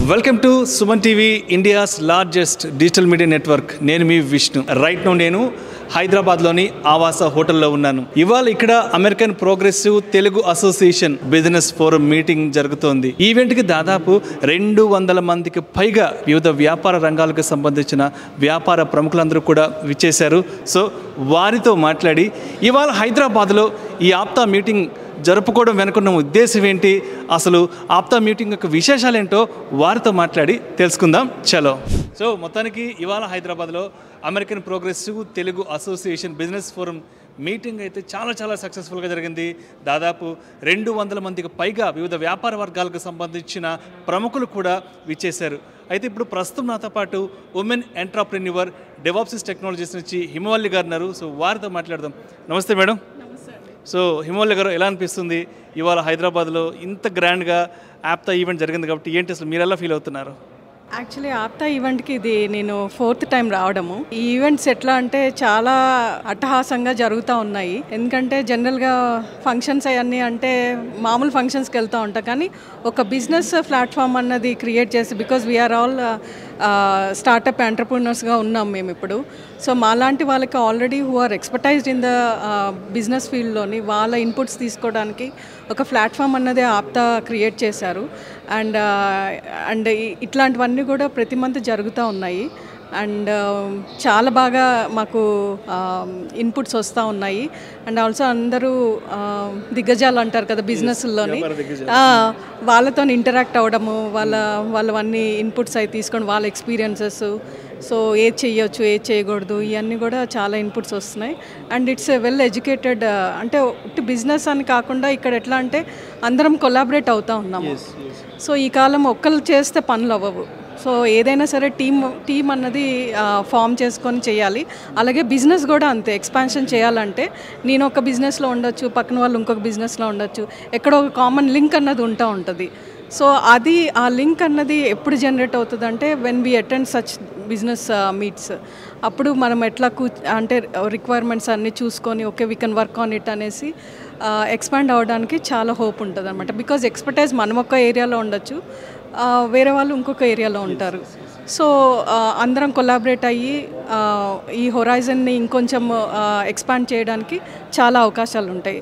Welcome to Suman TV, India's largest digital media network. నేను మీ Vishnu. Right now నేను హైదరాబాద్లోని ఆవాస హోటల్లో ఉన్నాను. ఇవాళ ఇక్కడ American progressive Telugu association business forum meeting జరుగుతోంది. ఈవెంట్కి దాదాపు 200 మందికి పైగా వివిధ వ్యాపార రంగాలకు సంబంధించిన వ్యాపార ప్రముఖులందరూ కూడా విచ్చేశారు. సో వారితో మాట్లాడి ఇవాళ హైదరాబాద్లో ఈ ఆప్తా మీటింగ్ జరుపుకోవడం వెనుకున్న ఉద్దేశం ఏంటి, అసలు ఆప్తా మీటింగ్ యొక్క విశేషాలు ఏంటో వారితో మాట్లాడి తెలుసుకుందాం. చలో. సో మొత్తానికి ఇవాళ హైదరాబాద్లో American progressive Telugu association business forum meeting అయితే చాలా సక్సెస్ఫుల్గా జరిగింది. దాదాపు 200 మందికి పైగా వివిధ వ్యాపార వర్గాలకు సంబంధించిన ప్రముఖులు కూడా విచ్చేశారు. అయితే ఇప్పుడు ప్రస్తుతం నాతో పాటు ఉమెన్ ఎంటర్‌ప్రెన్యూర్ డెవాప్సిస్ టెక్నాలజీస్ నుంచి హిమవల్లి గారు ఉన్నారు. సో వారితో మాట్లాడదాం. నమస్తే మేడం. సో హిమవల్లి గారు, ఎలా అనిపిస్తుంది ఇవాళ హైదరాబాద్లో ఇంత గ్రాండ్గా ఆప్తా ఈవెంట్ జరిగింది కాబట్టి ఏంటి అసలు మీరు ఎలా ఫీల్ అవుతున్నారు? యాక్చువల్లీ ఆప్తా ఈవెంట్కి ఇది నేను 4th టైం రావడము. ఈ ఈవెంట్స్ ఎట్లా అంటే చాలా అట్టహాసంగా జరుగుతూ ఉన్నాయి. ఎందుకంటే జనరల్గా ఫంక్షన్స్ అవన్నీ అంటే మామూలు ఫంక్షన్స్కి వెళ్తూ ఉంటాం, కానీ ఒక బిజినెస్ ప్లాట్ఫామ్ అన్నది క్రియేట్ చేసి, బికాజ్ వీఆర్ ఆల్ స్టార్టప్ ఎంటర్‌ప్రెన్యూర్స్గా ఉన్నాం మేము ఇప్పుడు. సో మాలాంటి వాళ్ళకి already who are expertized in the business ఫీల్డ్లోని వాళ్ళ ఇన్పుట్స్ తీసుకోవడానికి ఒక ప్లాట్ఫామ్ అన్నది ఆప్తా క్రియేట్ చేశారు. అండ్ ఇట్లాంటివన్నీ కూడా ప్రతి మంత్ జరుగుతూ ఉన్నాయి. అండ్ చాలా బాగా మాకు ఇన్పుట్స్ వస్తూ ఉన్నాయి. అండ్ ఆల్సో అందరూ దిగ్గజాలు అంటారు కదా బిజినెస్లోని, వాళ్ళతో ఇంటరాక్ట్ అవ్వడము, వాళ్ళవన్నీ ఇన్పుట్స్ అవి తీసుకొని వాళ్ళ ఎక్స్పీరియన్సెస్, సో ఏది చేయొచ్చు ఏది చేయకూడదు ఇవన్నీ కూడా చాలా ఇన్పుట్స్ వస్తున్నాయి. And it's a well educated, అంటే ఒకటి బిజినెస్ అని కాకుండా ఇక్కడ ఎట్లా అంటే అందరం కొలాబరేట్ అవుతూ ఉన్నాము. సో ఈ కాలం ఒక్కరు చేస్తే పనులు అవ్వవు. సో ఏదైనా సరే టీమ్ అన్నది ఫామ్ చేసుకొని చేయాలి. అలాగే బిజినెస్ కూడా అంతే. ఎక్స్పాన్షన్ చేయాలంటే నేను ఒక బిజినెస్లో ఉండొచ్చు, పక్కన వాళ్ళు ఇంకొక బిజినెస్లో ఉండొచ్చు, ఎక్కడో ఒక కామన్ లింక్ అన్నది ఉంటుంది. సో ఆ లింక్ అన్నది ఎప్పుడు జనరేట్ అవుతుంది అంటే when we attend such business meets. అప్పుడు మనం ఎట్లా అంటే రిక్వైర్మెంట్స్ అన్నీ చూసుకొని okay we can work on it అనేసి ఎక్స్పాండ్ అవ్వడానికి చాలా హోప్ ఉంటుంది అనమాట. బికాజ్ ఎక్స్పర్టైజ్ మనం ఒక ఏరియాలో ఉండొచ్చు, వేరే వాళ్ళు ఇంకొక ఏరియాలో ఉంటారు. సో అందరం కొలాబరేట్ అయ్యి ఈ హొరైజన్ని ఇంకొంచెం ఎక్స్పాండ్ చేయడానికి చాలా అవకాశాలు ఉంటాయి.